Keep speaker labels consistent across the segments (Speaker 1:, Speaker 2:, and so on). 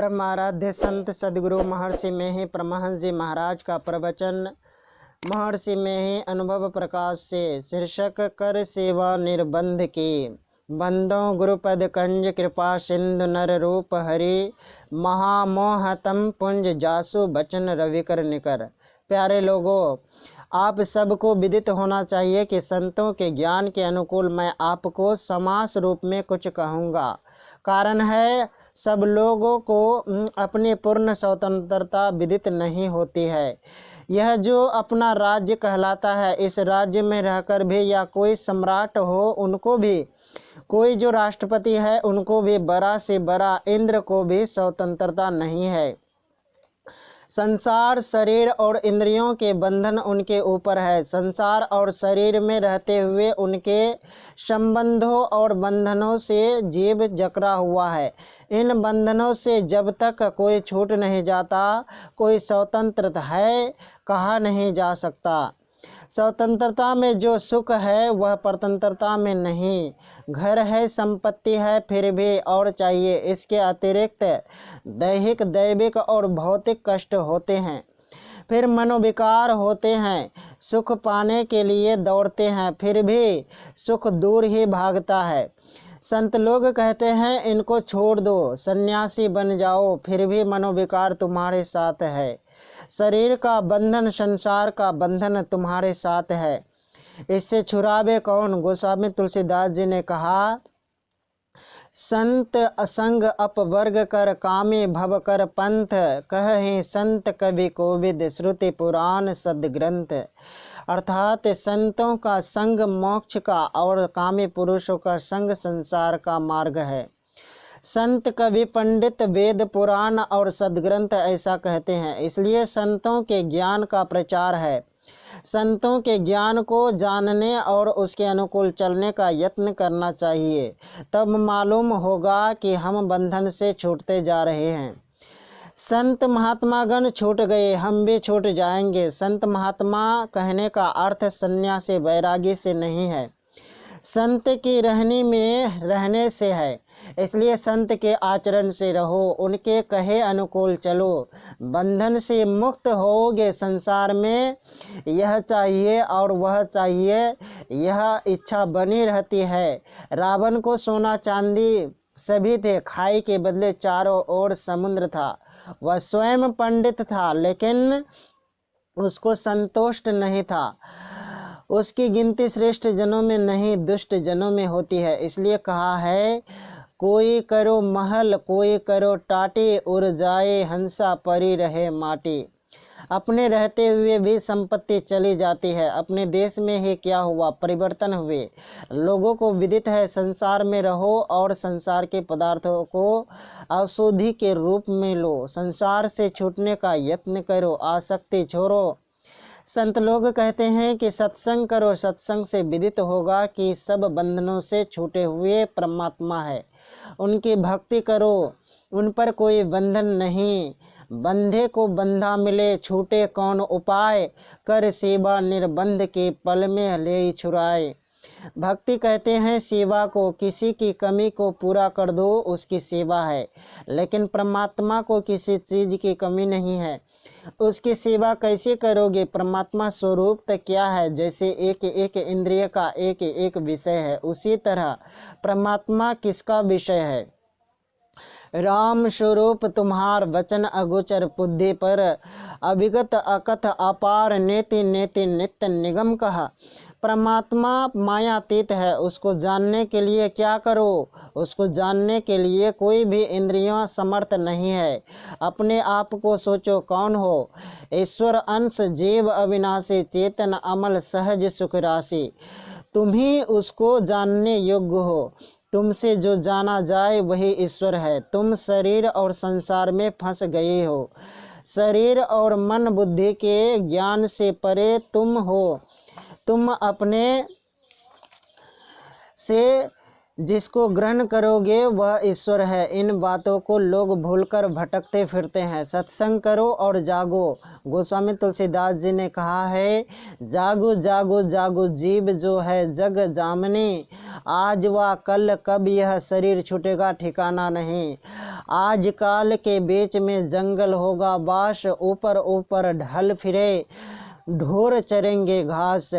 Speaker 1: परमाराध्य संत सद्गुरु महर्षि मेहि परमहंस जी महाराज का प्रवचन महर्षि मेहि अनुभव प्रकाश से। शीर्षक कर सेवा निर्बंध की। बंदों गुरुपद कंज कृपा सिंधु नर रूप हरि महामोहतम पुंज जासु बचन रविकर निकर। प्यारे लोगों, आप सबको विदित होना चाहिए कि संतों के ज्ञान के अनुकूल मैं आपको समास रूप में कुछ कहूँगा। कारण है, सब लोगों को अपनी पूर्ण स्वतंत्रता विदित नहीं होती है। यह जो अपना राज्य कहलाता है, इस राज्य में रहकर भी या कोई सम्राट हो उनको भी, कोई जो राष्ट्रपति है उनको भी, बड़ा से बड़ा इंद्र को भी स्वतंत्रता नहीं है। संसार, शरीर और इंद्रियों के बंधन उनके ऊपर है। संसार और शरीर में रहते हुए उनके संबंधों और बंधनों से जीव जकड़ा हुआ है। इन बंधनों से जब तक कोई छूट नहीं जाता, कोई स्वतंत्र है कहा नहीं जा सकता। स्वतंत्रता में जो सुख है वह परतंत्रता में नहीं। घर है, संपत्ति है, फिर भी और चाहिए। इसके अतिरिक्त दैहिक, दैविक और भौतिक कष्ट होते हैं। फिर मनोविकार होते हैं। सुख पाने के लिए दौड़ते हैं, फिर भी सुख दूर ही भागता है। संत लोग कहते हैं इनको छोड़ दो, सन्यासी बन जाओ, फिर भी मनोविकार तुम्हारे साथ है। शरीर का बंधन, संसार का बंधन तुम्हारे साथ है। इससे छुड़ावे कौन? गोस्वामी तुलसीदास जी ने कहा, संत असंग अपवर्ग कर कामे भव कर पंथ, कहे संत कवि कोविद श्रुति पुराण सद्ग्रंथ। अर्थात संतों का संग मोक्ष का और कामी पुरुषों का संग संसार का मार्ग है। संत कवि पंडित वेद पुराण और सद्ग्रंथ ऐसा कहते हैं। इसलिए संतों के ज्ञान का प्रचार है। संतों के ज्ञान को जानने और उसके अनुकूल चलने का यत्न करना चाहिए। तब मालूम होगा कि हम बंधन से छूटते जा रहे हैं। संत महात्मागण छूट गए, हम भी छूट जाएंगे। संत महात्मा कहने का अर्थ सन्यासी वैरागी से नहीं है, संत की रहनी में रहने से है। इसलिए संत के आचरण से रहो, उनके कहे अनुकूल चलो, बंधन से मुक्त होगे। संसार में यह चाहिए और वह चाहिए, यह इच्छा बनी रहती है। रावण को सोना चांदी सभी थे, खाई के बदले चारों ओर समुद्र था। वह स्वयं पंडित था, लेकिन उसको संतुष्ट नहीं था। उसकी गिनती श्रेष्ठ जनों में नहीं, दुष्ट जनों में होती है। इसलिए कहा है, कोई करो महल, कोई करो टाटी, उड़ जाए हंसा परी रहे माटी। अपने रहते हुए भी संपत्ति चली जाती है। अपने देश में ही क्या हुआ, परिवर्तन हुए। लोगों को विदित है, संसार में रहो और संसार के पदार्थों को औषधि के रूप में लो। संसार से छूटने का यत्न करो, आसक्ति छोड़ो। संत लोग कहते हैं कि सत्संग करो, सत्संग से विदित होगा कि सब बंधनों से छूटे हुए परमात्मा है। उनकी भक्ति करो, उन पर कोई बंधन नहीं। बंधे को बंधा मिले, छूटे कौन उपाय, कर सेवा निर्बंध के पल में ले छुड़ाए। भक्ति कहते हैं सेवा को, किसी की कमी को पूरा कर दो, उसकी सेवा है। लेकिन परमात्मा को किसी चीज की कमी नहीं है, उसकी सेवा कैसे करोगे? परमात्मा स्वरूप तो क्या है? जैसे एक एक इंद्रिय का एक एक विषय है, उसी तरह परमात्मा किसका विषय है? राम स्वरूप तुम्हार वचन अगोचर बुद्धि पर, अविगत अकथ अपार नेति नेति नित्य निगम कहा। परमात्मा मायातीत है, उसको जानने के लिए क्या करो? उसको जानने के लिए कोई भी इंद्रियां समर्थ नहीं है। अपने आप को सोचो, कौन हो? ईश्वर अंश, जीव अविनाशी, चेतन अमल, सहज सुख राशि। तुम ही उसको जानने योग्य हो। तुमसे जो जाना जाए वही ईश्वर है। तुम शरीर और संसार में फंस गए हो। शरीर और मन बुद्धि के ज्ञान से परे तुम हो। तुम अपने से जिसको ग्रहण करोगे वह ईश्वर है। इन बातों को लोग भूलकर भटकते फिरते हैं। सत्संग करो और जागो। गोस्वामी तुलसीदास जी ने कहा है, जागो जागो जागो जीव जो है जग जामने, आज व कल कब यह शरीर छूटेगा ठिकाना नहीं। आज काल के बीच में जंगल होगा बास, ऊपर ऊपर ढल फिरे ढोर चरेंगे घास।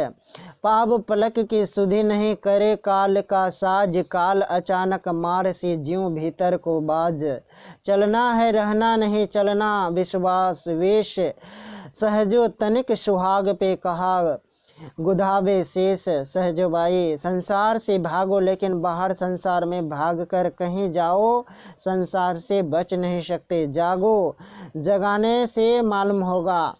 Speaker 1: पाव पलक की सुधि नहीं करे काल का साज, काल अचानक मार से ज्यों भीतर को बाज। चलना है रहना नहीं चलना विश्वास वेश, सहजो तनिक सुहाग पे कहा गुधावे शेष। सहजबाई, संसार से भागो लेकिन बाहर संसार में भाग कर कहीं जाओ, संसार से बच नहीं सकते। जागो, जगाने से मालूम होगा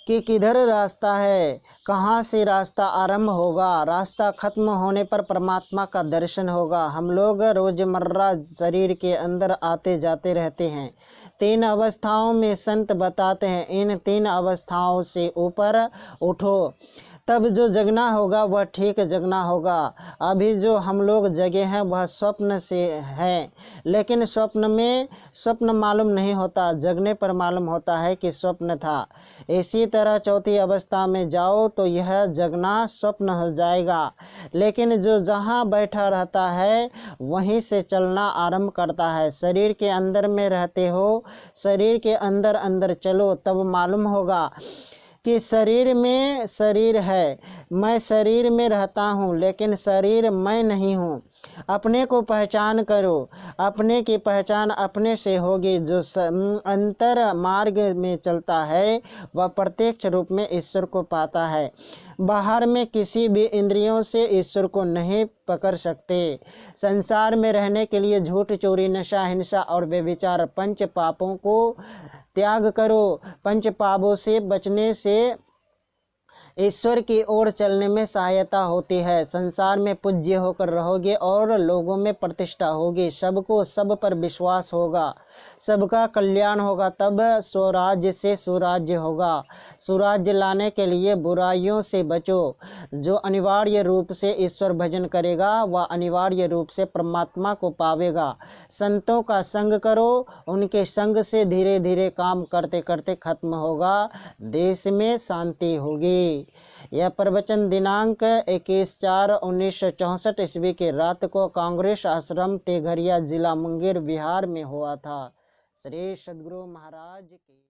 Speaker 1: कि किधर रास्ता है, कहाँ से रास्ता आरंभ होगा। रास्ता खत्म होने पर परमात्मा का दर्शन होगा। हम लोग रोजमर्रा शरीर के अंदर आते जाते रहते हैं। 3 अवस्थाओं में संत बताते हैं, इन 3 अवस्थाओं से ऊपर उठो, तब जो जगना होगा वह ठीक जगना होगा। अभी जो हम लोग जगे हैं वह स्वप्न से है, लेकिन स्वप्न में स्वप्न मालूम नहीं होता, जगने पर मालूम होता है कि स्वप्न था। इसी तरह चौथी अवस्था में जाओ तो यह जगना स्वप्न हो जाएगा, लेकिन जो जहाँ बैठा रहता है वहीं से चलना आरंभ करता है। शरीर के अंदर में रहते हो, शरीर के अंदर अंदर चलो, तब मालूम होगा कि शरीर में शरीर है, मैं शरीर में रहता हूँ लेकिन शरीर मैं नहीं हूँ। अपने को पहचान करो, अपने की पहचान अपने से होगी। जो अंतर मार्ग में चलता है वह प्रत्यक्ष रूप में ईश्वर को पाता है। बाहर में किसी भी इंद्रियों से ईश्वर को नहीं पकड़ सकते। संसार में रहने के लिए झूठ, चोरी, नशा, हिंसा और व्यभिचार 5 पापों को त्याग करो। 5 पापों से बचने से ईश्वर की ओर चलने में सहायता होती है। संसार में पूज्य होकर रहोगे और लोगों में प्रतिष्ठा होगी, सबको सब पर विश्वास होगा, सबका कल्याण होगा, तब स्वराज्य से सुराज्य होगा। सुराज्य लाने के लिए बुराइयों से बचो। जो अनिवार्य रूप से ईश्वर भजन करेगा वह अनिवार्य रूप से परमात्मा को पावेगा। संतों का संग करो, उनके संग से धीरे धीरे काम करते करते खत्म होगा, देश में शांति होगी। यह प्रवचन दिनांक 21/4/1964 ईस्वी के रात को कांग्रेस आश्रम तेघरिया, जिला मुंगेर, बिहार में हुआ था। श्री सद्गुरु महाराज की